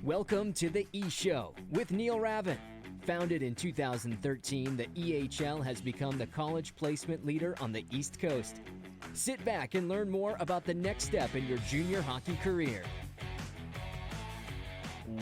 Welcome to the E-Show with Neil Ravin. Founded in 2013, the EHL has become the college placement leader on the East Coast. Sit back and learn more about the next step in your junior hockey career.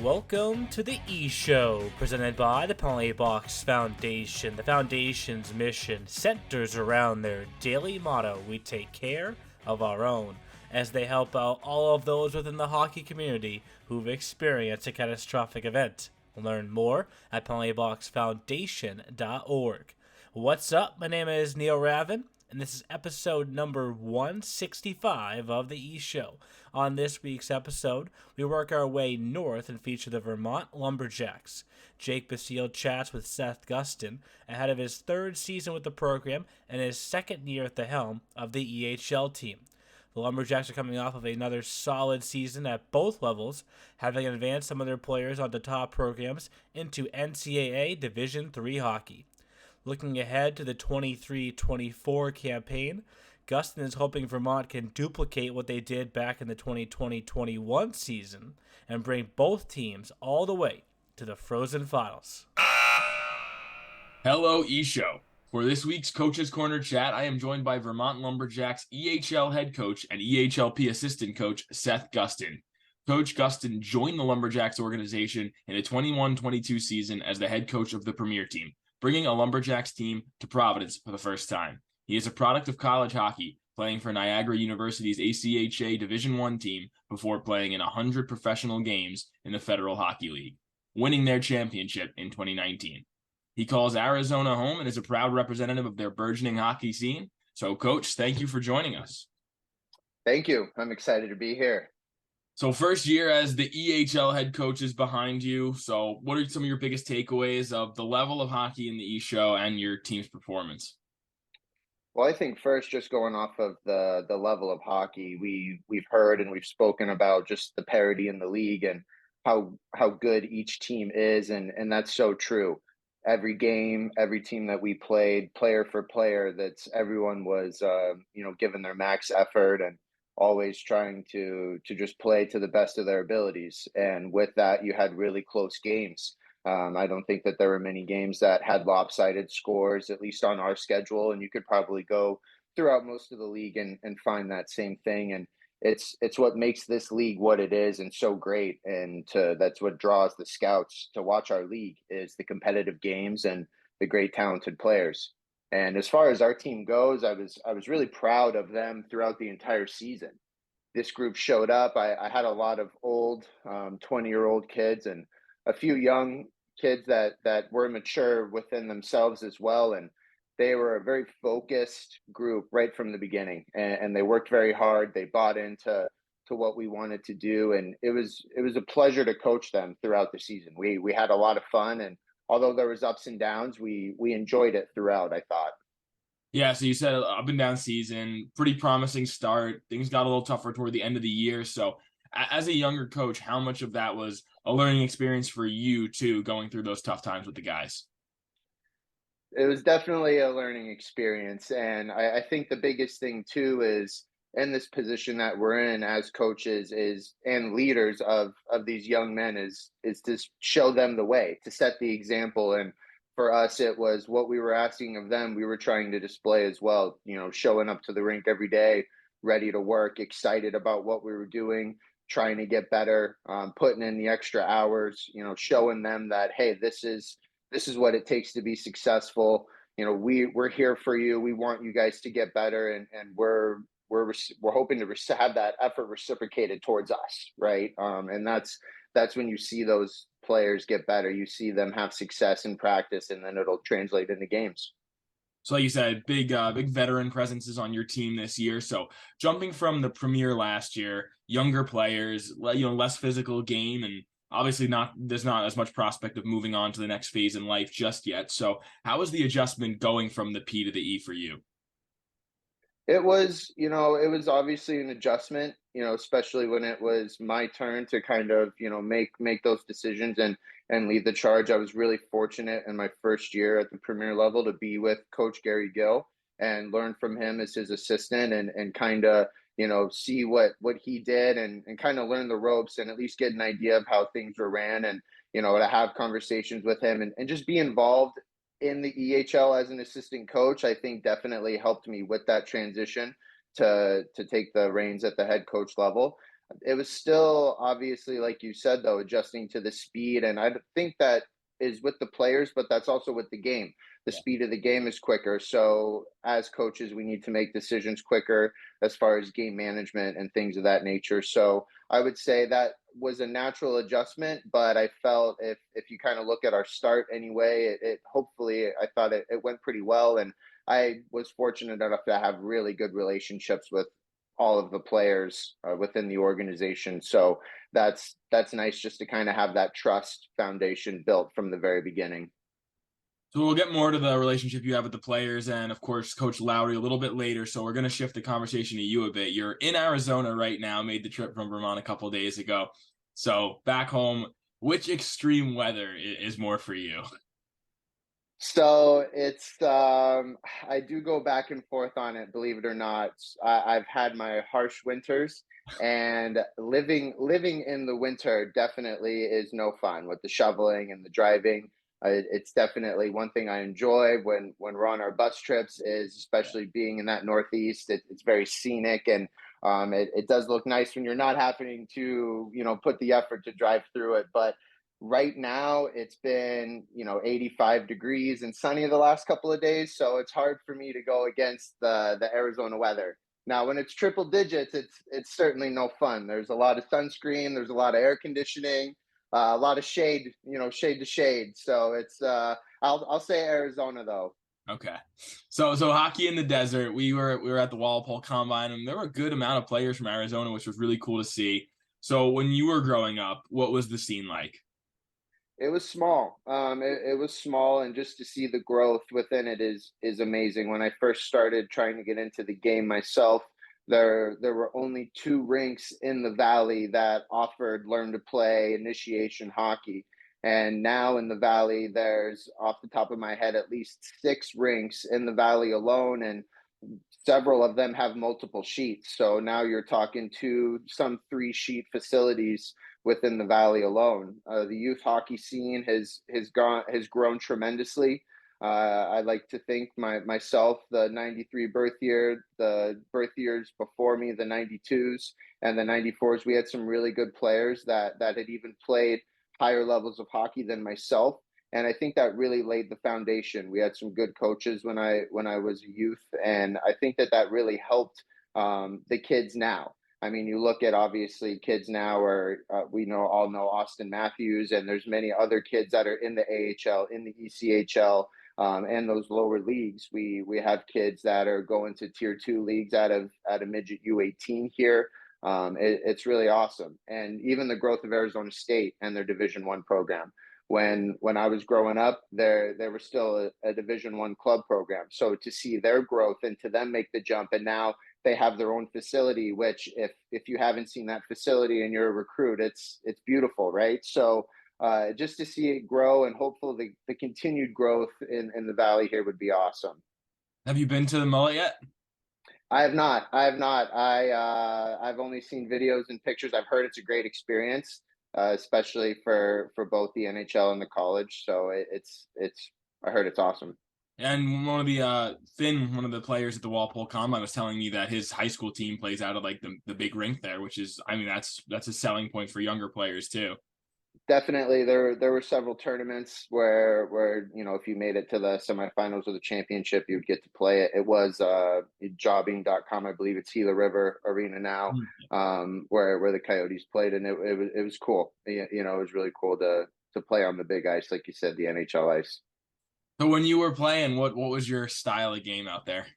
Welcome to the E-Show, presented by the Penalty Box Foundation. The Foundation's mission centers around their daily motto, we take care of our own, as they help out all of those within the hockey community who've experienced a catastrophic event. Learn more at penaltyboxfoundation.org. What's up? My name is Neil Ravin, and this is episode number 165 of the E-Show. On this week's episode, we work our way north and feature the Vermont Lumberjacks. Jake Basile chats with Seth Gustin ahead of his third season with the program and his second year at the helm of the EHL team. The Lumberjacks are coming off of another solid season at both levels, having advanced some of their players onto top programs into NCAA Division III hockey. Looking ahead to the 23-24 campaign, Gustin is hoping Vermont can duplicate what they did back in the 2020-21 season and bring both teams all the way to the Frozen Finals. Hello, E-Show. For this week's Coach's Corner chat, I am joined by Vermont Lumberjacks EHL head coach and EHLP assistant coach, Seth Gustin. Coach Gustin joined the Lumberjacks organization in a 21-22 season as the head coach of the Premier team, bringing a Lumberjacks team to Providence for the first time. He is a product of college hockey, playing for Niagara University's ACHA Division I team before playing in 100 professional games in the Federal Hockey League, winning their championship in 2019. He calls Arizona home and is a proud representative of their burgeoning hockey scene. So, Coach, thank you for joining us. Thank you. I'm excited to be here. So, first year as the EHL head coach is behind you. So, what are some of your biggest takeaways of the level of hockey in the E-Show and your team's performance? Well, I think first, just going off of the level of hockey, we've heard and we've spoken about just the parity in the league and how good each team is, and that's so true. Every game, every team that we played, player for player, everyone was given their max effort and always trying to just play to the best of their abilities. And with that, you had really close games. I don't think that there were many games that had lopsided scores, at least on our schedule. And you could probably go throughout most of the league and find that same thing. And it's what makes this league what it is and so great. And that's what draws the scouts to watch our league is the competitive games and the great talented players. And as far as our team goes, I was really proud of them throughout the entire season. This group showed up. I had a lot of old 20-year-old kids and a few young kids that were mature within themselves as well. And they were a very focused group right from the beginning, and they worked very hard. They bought into what we wanted to do, and it was a pleasure to coach them throughout the season. We had a lot of fun, and although there was ups and downs, we enjoyed it throughout, I thought. Yeah, so you said up and down season, pretty promising start. Things got a little tougher toward the end of the year. So as a younger coach, how much of that was a learning experience for you too, going through those tough times with the guys? It was definitely a learning experience. And I think the biggest thing too is in this position that we're in as coaches and leaders of these young men is to show them the way, to set the example. And for us, it was what we were asking of them. We were trying to display as well, showing up to the rink every day, ready to work, excited about what we were doing, trying to get better, putting in the extra hours, showing them that, hey, this is what it takes to be successful. We're here for you. We want you guys to get better, and we're hoping to have that effort reciprocated towards us, right? And that's when you see those players get better. You see them have success in practice, and then it'll translate into games. So like you said, big veteran presences on your team this year. So jumping from the Premier last year, younger players, less physical game, and obviously there's not as much prospect of moving on to the next phase in life just yet. So how is the adjustment going from the P to the E for you? It was obviously an adjustment, especially when it was my turn to kind of, make those decisions and lead the charge. I was really fortunate in my first year at the Premier level to be with Coach Gary Gill and learn from him as his assistant and kind of see what he did and kind of learn the ropes and at least get an idea of how things were ran, and to have conversations with him and just be involved in the EHL as an assistant coach, I think definitely helped me with that transition to take the reins at the head coach level. It was still obviously, like you said, though, adjusting to the speed. And I think that is with the players, but that's also with the game. The speed of the game is quicker. So as coaches, we need to make decisions quicker as far as game management and things of that nature. So I would say that was a natural adjustment, but I felt if you kind of look at our start anyway, it hopefully I thought it went pretty well. And I was fortunate enough to have really good relationships with all of the players within the organization. So that's nice just to kind of have that trust foundation built from the very beginning. So we'll get more to the relationship you have with the players and, of course, Coach Lowry a little bit later. So we're going to shift the conversation to you a bit. You're in Arizona right now, made the trip from Vermont a couple of days ago. So back home, which extreme weather is more for you? So it's I do go back and forth on it, believe it or not. I've had my harsh winters, and living in the winter definitely is no fun with the shoveling and the driving. It's definitely one thing I enjoy when we're on our bus trips, is especially being in that Northeast. It's very scenic, and it does look nice when you're not having to put the effort to drive through it. But right now it's been 85 degrees and sunny the last couple of days, so it's hard for me to go against the Arizona weather. Now when it's triple digits, it's certainly no fun. There's a lot of sunscreen, there's a lot of air conditioning, a lot of shade, shade to shade. So it's I'll say Arizona though. Okay. So hockey in the desert. We were at the Walpole Combine, and there were a good amount of players from Arizona, which was really cool to see. So when you were growing up, what was the scene like? It was small. It was small, and just to see the growth within it is amazing. When I first started trying to get into the game myself, there were only two rinks in the valley that offered learn to play initiation hockey. And now in the valley, there's, off the top of my head, at least six rinks in the valley alone, and several of them have multiple sheets. So now you're talking some 3-sheet facilities within the valley alone. The youth hockey scene has grown tremendously. I like to think myself, the 93 birth year, the birth years before me, the 92s and the 94s, we had some really good players that had even played higher levels of hockey than myself. And I think that really laid the foundation. We had some good coaches when I was a youth, and I think that really helped the kids now. I mean, you look at, obviously, kids now are we all know Austin Matthews, and there's many other kids that are in the AHL, in the ECHL, and those lower leagues. We have kids that are going to tier 2 leagues out of midget U18 here. It's really awesome, and even the growth of Arizona State and their Division I program. When I was growing up, there was still a Division I club program. So to see their growth and to them make the jump, and now they have their own facility, which if you haven't seen that facility and you're a recruit, it's beautiful, right? So just to see it grow, and hopefully the continued growth in the valley here would be awesome. Have you been to the Mullet yet? I have not. I've only seen videos and pictures. I've heard it's a great experience, especially for both the NHL and the college. So it's I heard it's awesome. And one of the players at the Walpole Combine was telling me that his high school team plays out of like the big rink there, which is, I mean, that's a selling point for younger players too. Definitely, there were several tournaments where if you made it to the semifinals of the championship, you'd get to play it. It was jobbing.com, I believe it's Gila River Arena now, where the Coyotes played, and it was cool. It was really cool to play on the big ice, like you said, the NHL ice. So when you were playing, what was your style of game out there?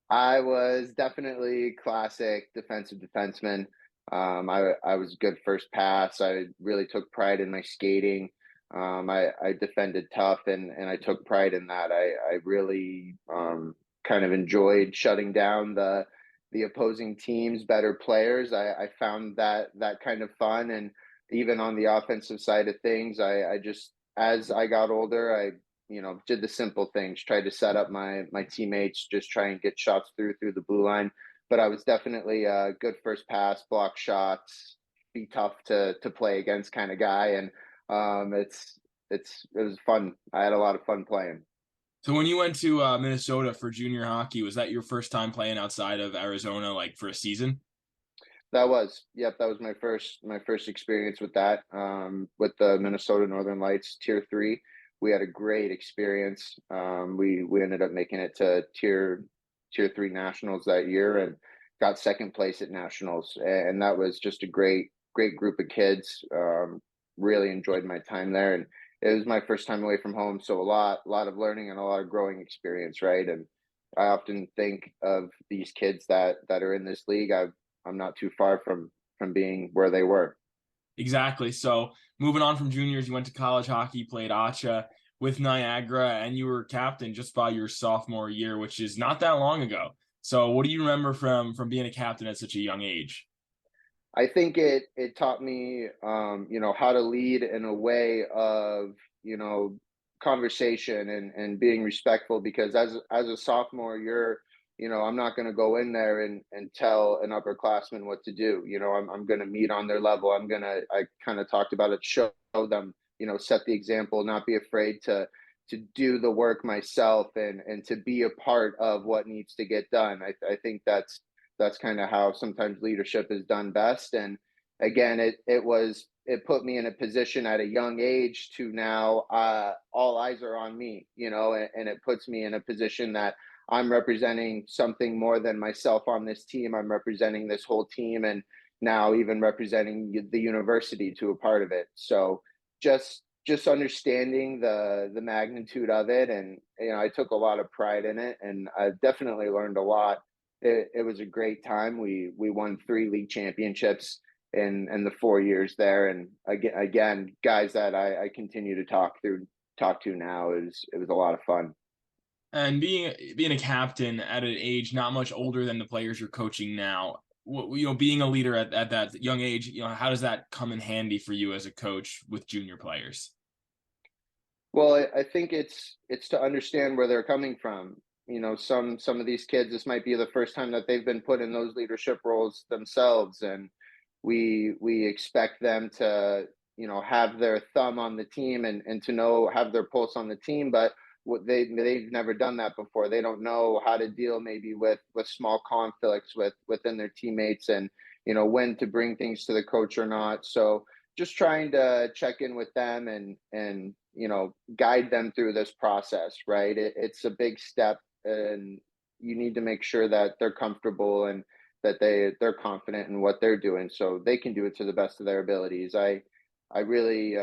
I was definitely classic defensive defenseman. I was good first pass. I really took pride in my skating. I defended tough, and I took pride in that. I really kind of enjoyed shutting down the opposing team's better players. I found that kind of fun, and even on the offensive side of things, I just, as I got older, I did the simple things, tried to set up my teammates, just try and get shots through the blue line. but I was definitely a good first pass, block shots, be tough to play against kind of guy. And it was fun. I had a lot of fun playing. So when you went to Minnesota for junior hockey, was that your first time playing outside of Arizona, like for a season? Yep, that was my first experience with that. With the Minnesota Northern Lights Tier 3, we had a great experience. We ended up making it to Tier 3 nationals that year and got second place at nationals, and that was just a great group of kids. Really enjoyed my time there, and it was my first time away from home, so a lot of learning and a lot of growing experience, right? And I often think of these kids that are in this league. I'm not too far from being where they were. Exactly. So moving on from juniors, you went to college hockey, played ACHA with Niagara, and you were captain just by your sophomore year, which is not that long ago. So what do you remember from being a captain at such a young age? I think it taught me, how to lead in a way of, conversation and being respectful. Because as a sophomore, I'm not going to go in there and tell an upperclassman what to do. I'm going to meet on their level. I kind of talked about it, show them, set the example, not be afraid to do the work myself and to be a part of what needs to get done. I think that's kind of how sometimes leadership is done best. And again, it put me in a position at a young age to now, all eyes are on me, and it puts me in a position that I'm representing something more than myself on this team. I'm representing this whole team, and now even representing the university to a part of it. So just understanding the magnitude of it, and I took a lot of pride in it, and I've definitely learned a lot. It was a great time. We won 3 league championships in the 4 years there, and again, guys that I continue to talk to now. It was a lot of fun. And being a captain at an age not much older than the players you're coaching now, being a leader at that young age, how does that come in handy for you as a coach with junior players? Well, I think it's to understand where they're coming from. Some of these kids, this might be the first time that they've been put in those leadership roles themselves, and we expect them to have their thumb on the team and to have their pulse on the team. But what they've never done that before. They don't know how to deal maybe with small conflicts within their teammates, and when to bring things to the coach or not. So just trying to check in with them and guide them through this process, right? It's a big step, and you need to make sure that they're comfortable and that they're confident in what they're doing so they can do it to the best of their abilities. I really,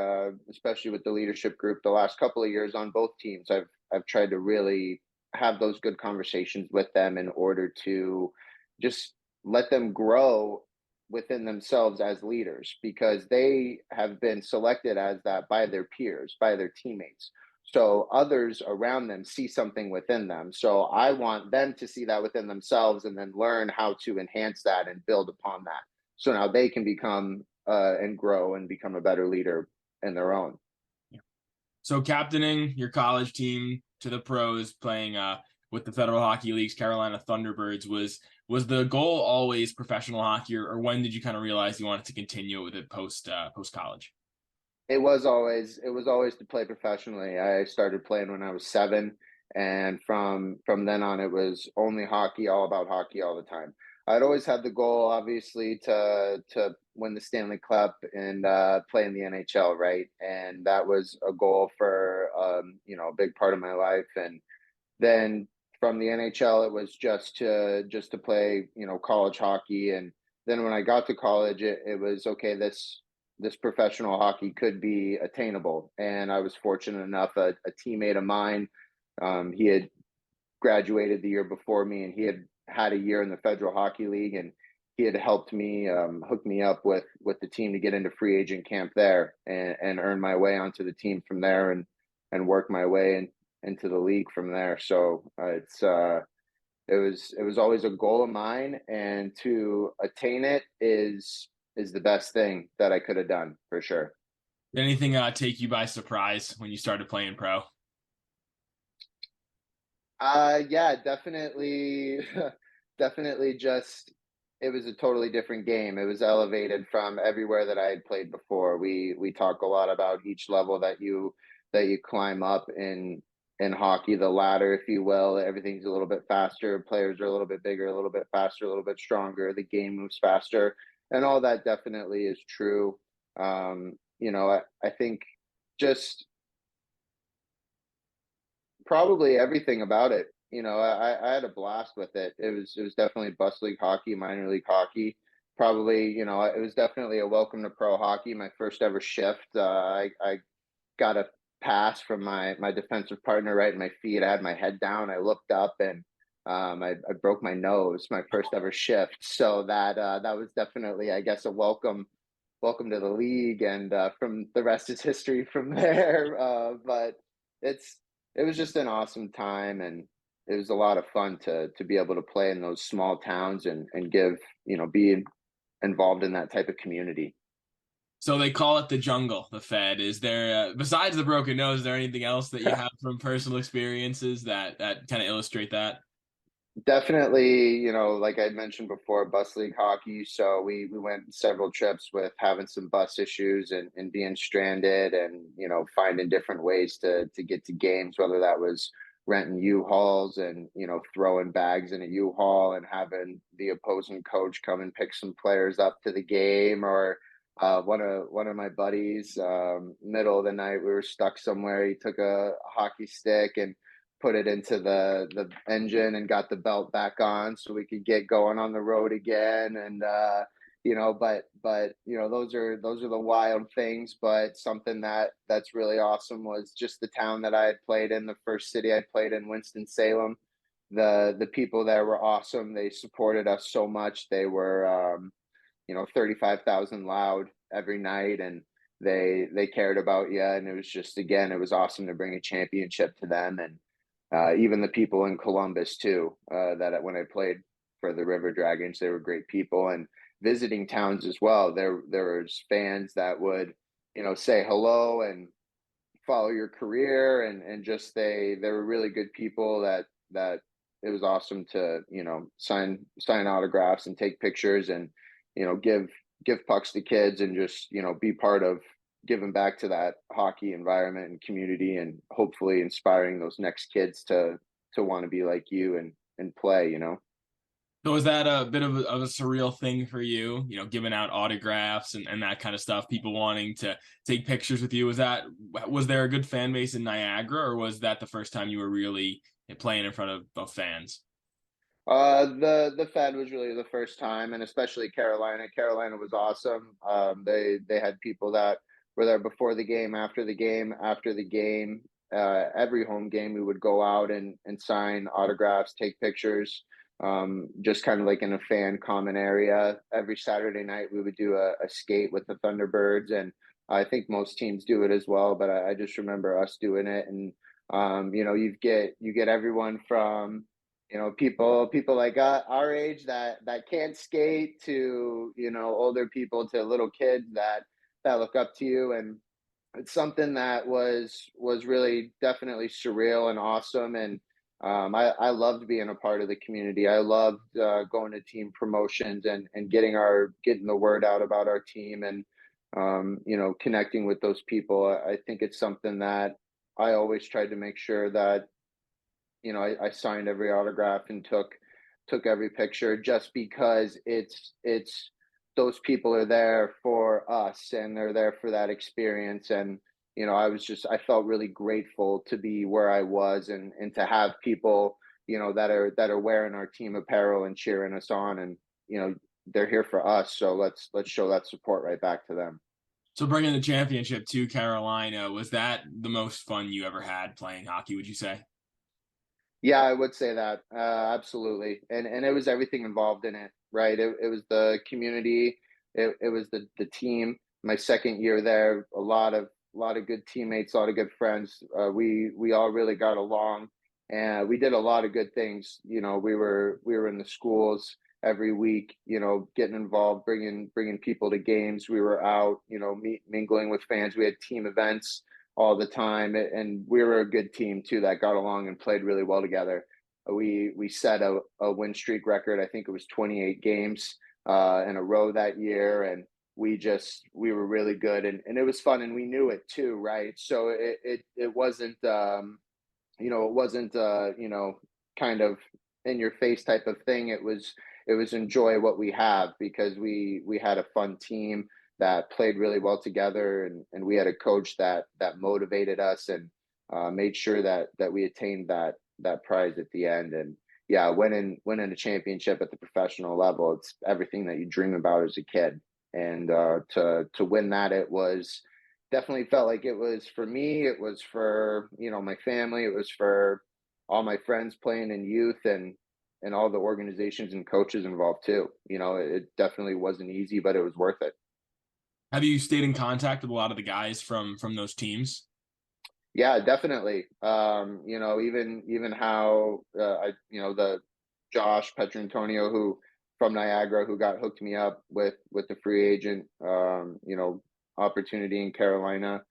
especially with the leadership group, the last couple of years on both teams, I've tried to really have those good conversations with them in order to just let them grow within themselves as leaders, because they have been selected as that by their peers, by their teammates. So others around them see something within them. So I want them to see that within themselves and then learn how to enhance that and build upon that. So now they can become and grow and become a better leader in their own. So captaining your college team to the pros, playing with the Federal Hockey League's Carolina Thunderbirds, was the goal always professional hockey, or when did you kind of realize you wanted to continue with it post college? It was always to play professionally. I started playing when I was 7, and from then on, it was only hockey, all about hockey, all the time. I'd always had the goal, obviously, to win the Stanley Cup and play in the NHL, right? And that was a goal for a big part of my life. And then from the NHL, it was just to play, college hockey. And then when I got to college, it was okay. This professional hockey could be attainable, and I was fortunate enough. A teammate of mine, he had graduated the year before me, and he had a year in the Federal Hockey League, and he had helped me hook me up with the team to get into free agent camp there and earn my way onto the team from there and work my way into the league from there. So it was always a goal of mine, and to attain it is the best thing that I could have done for sure. Did anything take you by surprise when you started playing pro? Yeah, definitely. definitely just it was a totally different game. It was elevated from everywhere that I had played before. We talk a lot about each level that you climb up in hockey, the ladder, if you will. Everything's a little bit faster. Players are a little bit bigger, a little bit faster, a little bit stronger. The game moves faster, and all that definitely is true. I think just probably everything about it. I had a blast with it. It was definitely bus league hockey, minor league hockey. Probably, it was definitely a welcome to pro hockey. My first ever shift. I got a pass from my defensive partner right in my feet. I had my head down. I looked up and I broke my nose. My first ever shift. So that was definitely, I guess, a welcome to the league, and from the rest is history from there. But it's it was just an awesome time, and it was a lot of fun to be able to play in those small towns and give be involved in that type of community. So they call it the jungle, the Fed. Is there, besides the broken nose, is there anything else that you have from personal experiences that kind of illustrate that? Definitely, like I mentioned before, bus league hockey. So we went several trips with having some bus issues and being stranded, and finding different ways to get to games, whether that was renting U-Hauls and throwing bags in a U-Haul and having the opposing coach come and pick some players up to the game, or one of my buddies, middle of the night, we were stuck somewhere. He took a hockey stick and put it into the engine and got the belt back on so we could get going on the road again. And those are the wild things. But something that's really awesome was just the town that I had played in. The first city I played in, Winston-Salem. The people there were awesome. They supported us so much. They were 35,000 loud every night, and they cared about you. And it was just, again, it was awesome to bring a championship to them. And even the people in Columbus too, that when I played for the River Dragons, they were great people. And visiting towns as well, there was fans that would say hello and follow your career, and just they were really good people that it was awesome to sign autographs and take pictures, and give pucks to kids, and just be part of giving back to that hockey environment and community, and hopefully inspiring those next kids to want to be like you and play. So was that a bit of a surreal thing for you, giving out autographs and that kind of stuff, people wanting to take pictures with you? Was there a good fan base in Niagara, or was that the first time you were really playing in front of fans? The Fed was really the first time, and especially Carolina. Carolina was awesome. They had people that were there before the game, after the game, after the game. Every home game, we would go out and sign autographs, take pictures, just kind of like in a fan common area. Every Saturday night, we would do a skate with the Thunderbirds, and I think most teams do it as well. But I just remember us doing it, and you get everyone from people like our age that can't skate, to older people, to little kids that look up to you. And it's something that was really definitely surreal and awesome. And I loved being a part of the community. I loved going to team promotions and getting the word out about our team, and connecting with those people. I think it's something that I always tried to make sure that I signed every autograph and took every picture, just because it's those people are there for us, and they're there for that experience. And I felt really grateful to be where I was, and to have people that are wearing our team apparel and cheering us on, and they're here for us, so let's show that support right back to them. So bringing the championship to Carolina, was that the most fun you ever had playing hockey, would you say? Yeah, I would say that, absolutely. And it was everything involved in it, right? It was the community, it was the team. My second year there, a lot of good teammates, a lot of good friends. We all really got along, and we did a lot of good things. We were in the schools every week, getting involved, bringing people to games. We were out, mingling with fans. We had team events all the time, and we were a good team too that got along and played really well together. we set a win streak record. I think it was 28 games in a row that year, and we were really good, and it was fun, and we knew it too, right? So it wasn't it wasn't kind of in your face type of thing. It was enjoy what we have, because we had a fun team that played really well together, and we had a coach that motivated us and made sure that we attained that prize at the end. And yeah, winning a championship at the professional level, it's everything that you dream about as a kid. And to win that, it was definitely felt like it was for me, it was for my family, it was for all my friends playing in youth, and all the organizations and coaches involved too. It definitely wasn't easy, but it was worth it. Have you stayed in contact with a lot of the guys from those teams? Yeah, definitely. Even how the Josh Petrantonio, who from Niagara, who got hooked me up with the free agent opportunity in Carolina.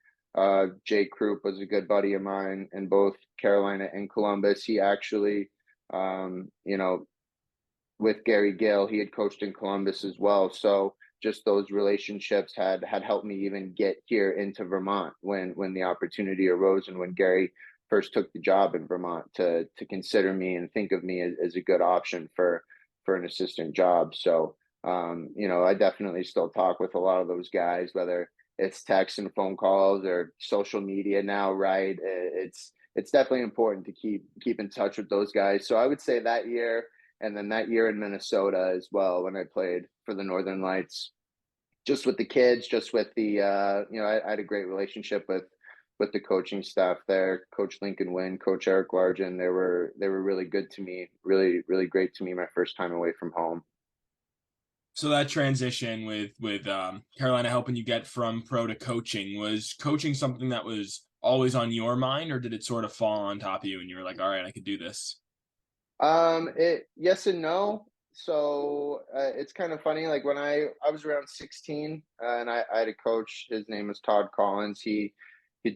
Jake Krupp was a good buddy of mine in both Carolina and Columbus. He actually, with Gary Gill, he had coached in Columbus as well. So just those relationships had helped me even get here into Vermont when the opportunity arose, and when Gary first took the job in Vermont to consider me and think of me as a good option for an assistant job. So I definitely still talk with a lot of those guys, whether it's texts and phone calls or social media now, right? It's definitely important to keep in touch with those guys. So I would say that year, and then that year in Minnesota as well, when I played for the Northern Lights, just with the kids, just with the I had a great relationship with the coaching staff there, Coach Lincoln Wynn, Coach Eric Largen. They were really good to me, really really great to me my first time away from home. So that transition with Carolina helping you get from pro to coaching, was coaching something that was always on your mind, or did it sort of fall on top of you and you were like, all right, I could do this? It yes and no. So it's kind of funny. Like when I was around 16, and I had a coach. His name was Todd Collins. He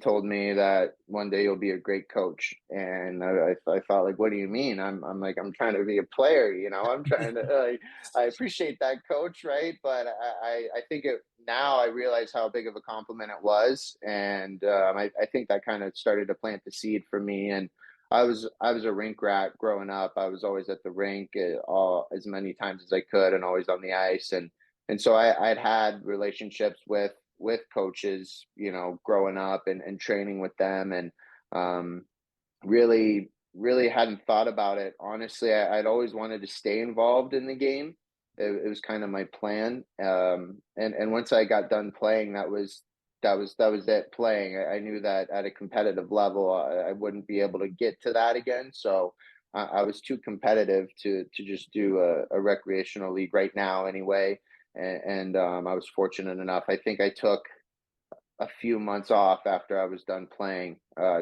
told me that one day you'll be a great coach, and I thought, like, what do you mean? I'm like, I'm trying to be a player. I'm trying to. I appreciate that, coach, right? But I think it now I realize how big of a compliment it was, and I think that kind of started to plant the seed for me. And I was a rink rat growing up. I was always at the rink all as many times as I could, and always on the ice. And so I'd had relationships with coaches, growing up and training with them, and really really hadn't thought about it. Honestly, I'd always wanted to stay involved in the game. It was kind of my plan. And once I got done playing, that was it. Playing, I knew that at a competitive level, I wouldn't be able to get to that again. So I was too competitive to just do a recreational league right now, anyway. And I was fortunate enough. I think I took a few months off after I was done playing,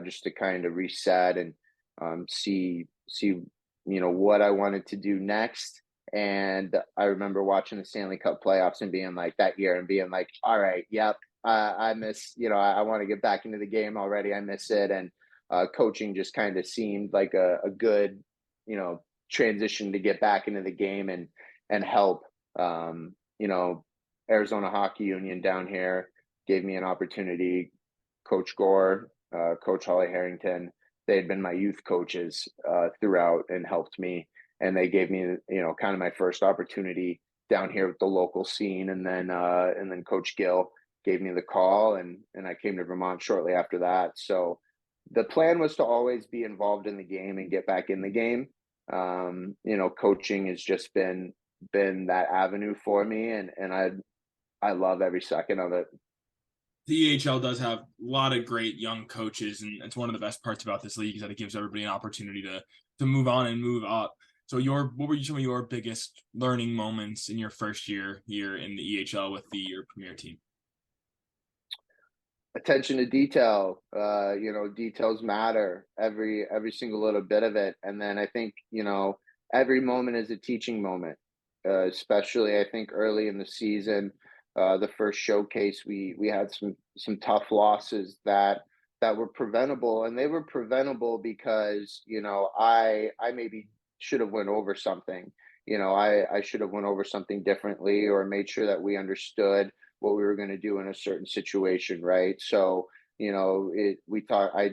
just to kind of reset and see what I wanted to do next. And I remember watching the Stanley Cup playoffs and being like that year and being like, all right, yep, I miss, I want to get back into the game already. I miss it. And coaching just kind of seemed like a good, transition to get back into the game and help. Arizona Hockey Union down here gave me an opportunity. Coach Gore, Coach Holly Harrington, they had been my youth coaches throughout and helped me. And they gave me, kind of my first opportunity down here with the local scene. And then Coach Gill gave me the call, and I came to Vermont shortly after that. So the plan was to always be involved in the game and get back in the game. Coaching has just been that avenue for me, and I love every second of it. The EHL does have a lot of great young coaches, and it's one of the best parts about this league is that it gives everybody an opportunity to move on and move up. So what were some of your biggest learning moments in your first year here in the EHL with your premier team? Attention to detail. Details matter, every single little bit of it. And then I think, every moment is a teaching moment. Especially I think early in the season, the first showcase, we had some tough losses that that were preventable, and they were preventable because, I maybe should have went over something. I should have went over something differently, or made sure that we understood what we were going to do in a certain situation, right? So, we thought I,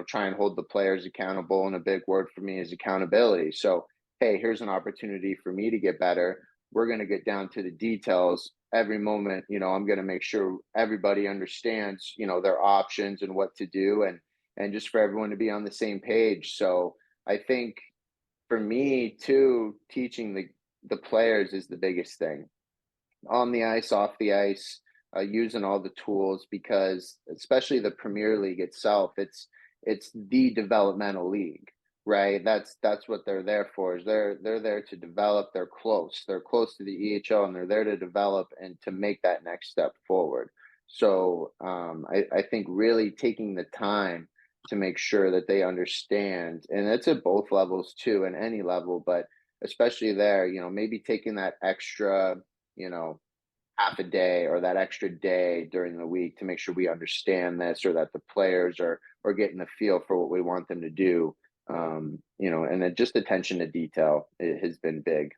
try and hold the players accountable, and a big word for me is accountability. So, hey, here's an opportunity for me to get better. We're going to get down to the details every moment. I'm going to make sure everybody understands, their options and what to do, and just for everyone to be on the same page. So I think for me too, teaching the players is the biggest thing, on the ice, off the ice, using all the tools, because especially the Premier League itself, it's the developmental league, right? That's what they're there for. Is they're there to develop. They're close to the EHL, and they're there to develop and to make that next step forward. So I think really taking the time to make sure that they understand, and it's at both levels too, and any level, but especially there, maybe taking that extra, half a day or that extra day during the week to make sure we understand this, or that the players are getting a feel for what we want them to do. And then just attention to detail, it has been big.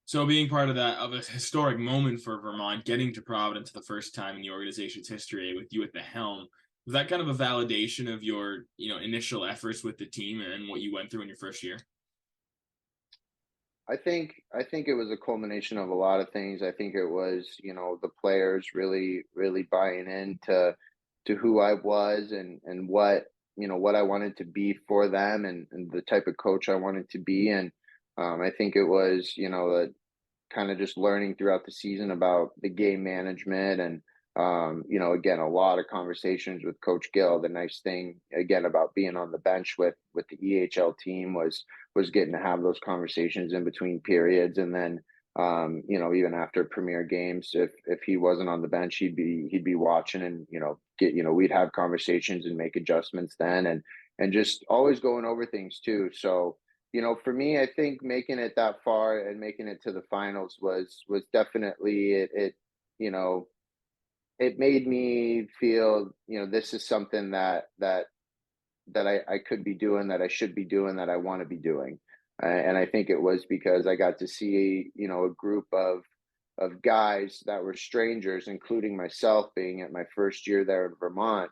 So being part of a historic moment for Vermont, getting to Providence the first time in the organization's history with you at the helm, was that kind of a validation of your, initial efforts with the team and what you went through in your first year? I think it was a culmination of a lot of things. I think it was, the players really, really buying into who I was, and what, what I wanted to be for them, and the type of coach I wanted to be. And I think it was, kind of just learning throughout the season about the game management, and again, a lot of conversations with Coach Gill. The nice thing again about being on the bench with the EHL team was getting to have those conversations in between periods. And then even after premier games, if he wasn't on the bench, he'd be watching, and we'd have conversations and make adjustments then, and just always going over things too. So for me, I think making it that far and making it to the finals was definitely it. It made me feel, this is something that I could be doing, that I should be doing, that I want to be doing. And I think it was because I got to see, a group of guys that were strangers, including myself being at my first year there in Vermont,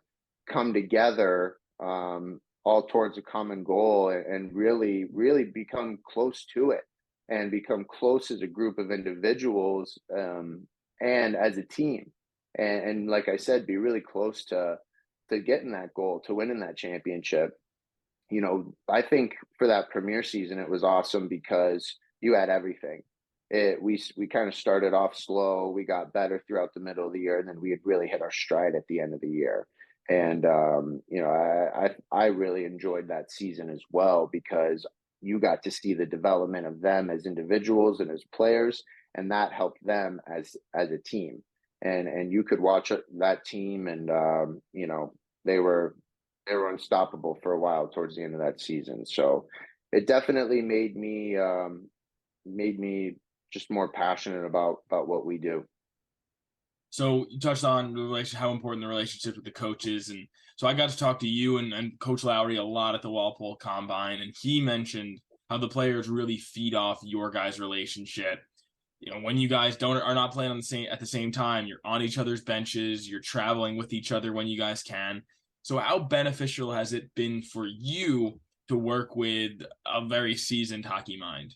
come together, all towards a common goal, and really, really become close to it, and become close as a group of individuals, and as a team. And like I said, be really close to getting that goal, to winning that championship. I think for that premier season, it was awesome because you had everything. We kind of started off slow. We got better throughout the middle of the year, and then we had really hit our stride at the end of the year. And I really enjoyed that season as well, because you got to see the development of them as individuals and as players, and that helped them as a team. And you could watch that team, and they were unstoppable for a while towards the end of that season. So it definitely made me just more passionate about what we do. So you touched on how important the relationship with the coaches. And so I got to talk to you and Coach Lowry a lot at the Walpole Combine, and he mentioned how the players really feed off your guys' relationship. When you guys are not playing at the same time, you're on each other's benches, you're traveling with each other when you guys can. So how beneficial has it been for you to work with a very seasoned hockey mind?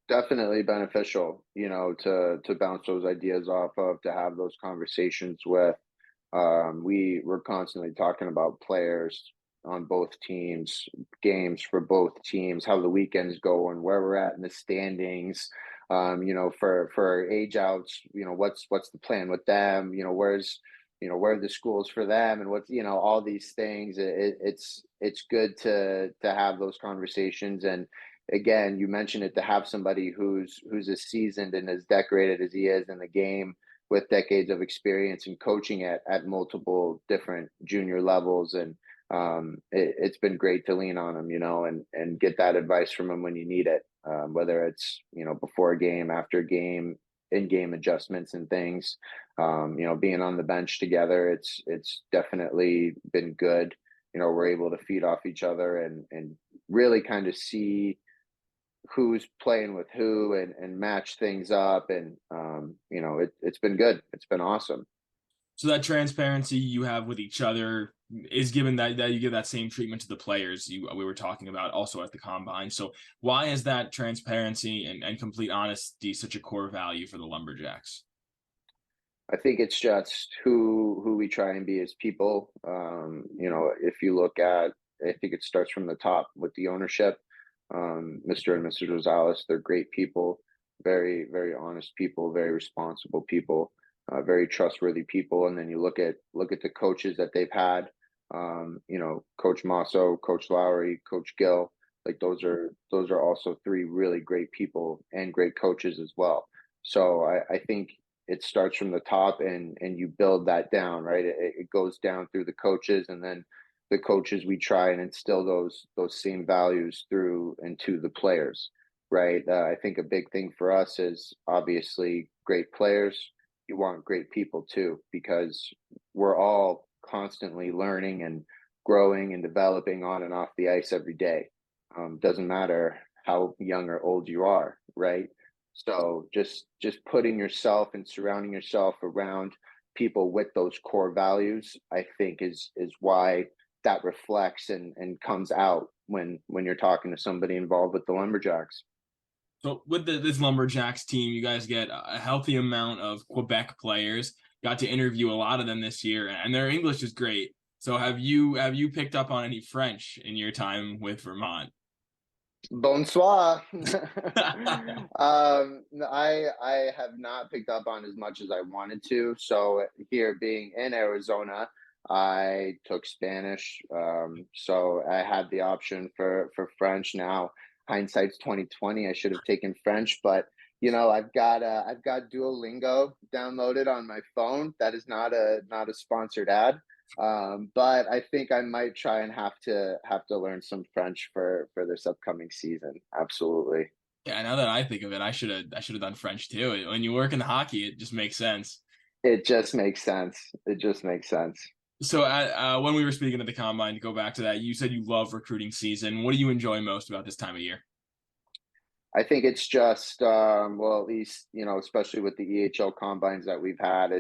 Definitely beneficial, to bounce those ideas off of, to have those conversations with. We're constantly talking about players on both teams, games for both teams, how the weekend's going, where we're at in the standings. For age outs, what's the plan with them? Where are the schools for them, and what's, all these things. It's good to have those conversations. And again, you mentioned it, to have somebody who's as seasoned and as decorated as he is in the game, with decades of experience and coaching at multiple different junior levels. And it's been great to lean on him, and get that advice from him when you need it, whether it's, before a game, after a game. in-game adjustments and things. Being on the bench together, it's definitely been good. We're able to feed off each other and really kind of see who's playing with who and match things up. And, it's been good. It's been awesome. So that transparency you have with each other is given that you give that same treatment to the players we were talking about also at the combine. So why is that transparency and complete honesty such a core value for the Lumberjacks? I think it's just who we try and be as people. If you look at, I think it starts from the top with the ownership. Mr. and Mrs. Rosales, they're great people, very, very honest people, very responsible people, very trustworthy people. And then you look at the coaches that they've had. Coach Masso, Coach Lowry, Coach Gill. Like those are also three really great people and great coaches as well. So I think it starts from the top and you build that down, right? It goes down through the coaches, and then the coaches, we try and instill those same values through into the players, right? I think a big thing for us is obviously great players. You want great people too, because we're all constantly learning and growing and developing on and off the ice every day. Doesn't matter how young or old you are, right? So just putting yourself and surrounding yourself around people with those core values, I think is why that reflects and comes out when you're talking to somebody involved with the Lumberjacks. So with this Lumberjacks team, you guys get a healthy amount of Quebec players. Got to interview a lot of them this year, and their English is great. So have you picked up on any French in your time with Vermont? Bonsoir. I have not picked up on as much as I wanted to. So here, being in Arizona, I took Spanish. So I had the option for French. Now hindsight's 2020. I should have taken French, but I've got Duolingo downloaded on my phone. That is not a sponsored ad. But I think I might try and have to learn some French for this upcoming season. Absolutely. Yeah, now that I think of it, I should have done French too. When you work in hockey, it just makes sense. It just makes sense. It just makes sense. So when we were speaking at the combine, to go back to that, you said you love recruiting season. What do you enjoy most about this time of year? I think it's just well, at least especially with the EHL combines that we've had,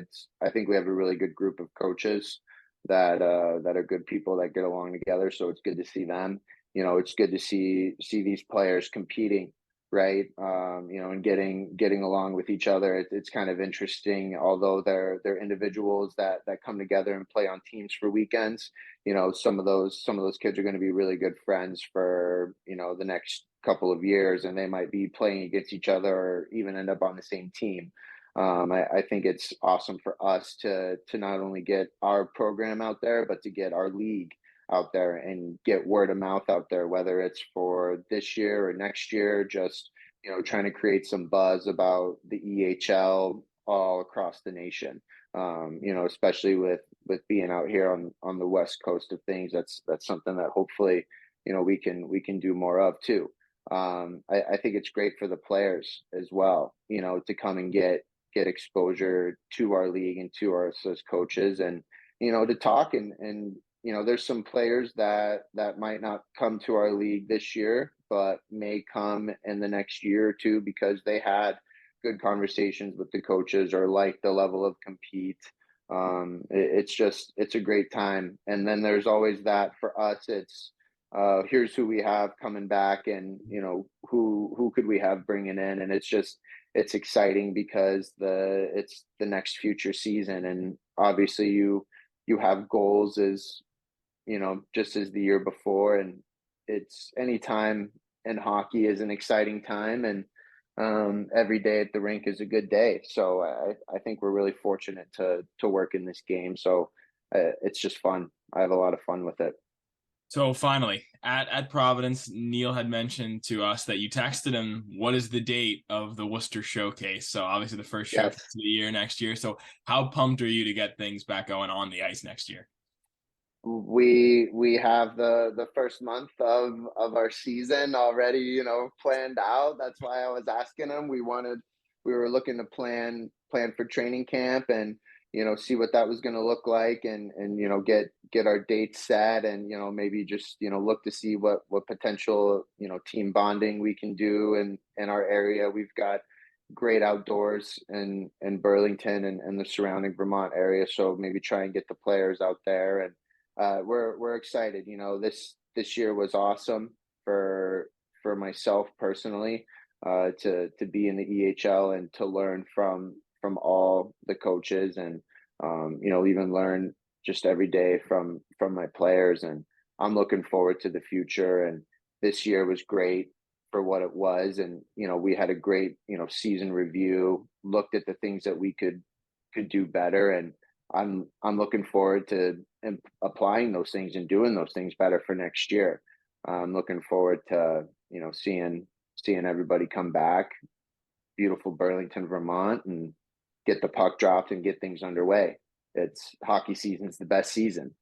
I think we have a really good group of coaches that are good people that get along together. So it's good to see them. It's good to see these players competing, right? And getting along with each other. It's kind of interesting, although they're individuals that come together and play on teams for weekends. Some of those kids are going to be really good friends for the next couple of years, and they might be playing against each other or even end up on the same team. I think it's awesome for us to not only get our program out there, but to get our league out there and get word of mouth out there, whether it's for this year or next year, just trying to create some buzz about the EHL all across the nation. Especially with being out here on the west coast of things, that's something that hopefully we can do more of too. I think it's great for the players as well, to come and get exposure to our league and to us as coaches, and to talk and there's some players that might not come to our league this year, but may come in the next year or two because they had good conversations with the coaches or like the level of compete. It's a great time. And then there's always that for us. It's here's who we have coming back, and who could we have bringing in, and it's exciting because it's the next future season, and obviously you have goals as just as the year before, and it's any time in hockey is an exciting time, and every day at the rink is a good day. So I think we're really fortunate to work in this game. So it's just fun. I have a lot of fun with it. So finally, at Providence, Neil had mentioned to us that you texted him, what is the date of the Worcester Showcase? So obviously the first showcase of the year next year. So how pumped are you to get things back going on the ice next year? We have the first month of our season already, planned out. That's why I was asking him. We wanted we were looking to plan for training camp and, see what that was going to look like and, get our dates set and, maybe just, look to see what potential, team bonding we can do in our area. We've got great outdoors in Burlington and the surrounding Vermont area. So maybe try and get the players out there. And we're excited. This year was awesome for myself personally, to be in the EHL and to learn from all the coaches and, even learn just every day from my players. And I'm looking forward to the future. And this year was great for what it was. And, we had a great, season review, looked at the things that we could do better. And I'm looking forward to applying those things and doing those things better for next year. I'm looking forward to, seeing everybody come back, beautiful Burlington, Vermont, and get the puck dropped and get things underway. It's hockey season's the best season.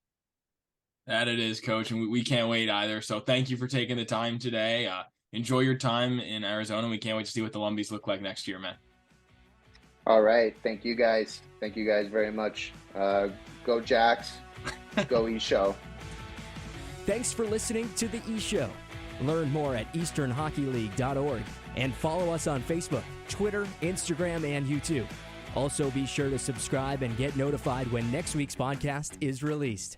That it is, Coach, and we can't wait either. So thank you for taking the time today. Enjoy your time in Arizona. We can't wait to see what the Lumbies look like next year, man. All right. Thank you guys. Thank you guys very much. Go Jacks. Go E-Show. Thanks for listening to The E-Show. Learn more at easternhockeyleague.org and follow us on Facebook, Twitter, Instagram, and YouTube. Also, be sure to subscribe and get notified when next week's podcast is released.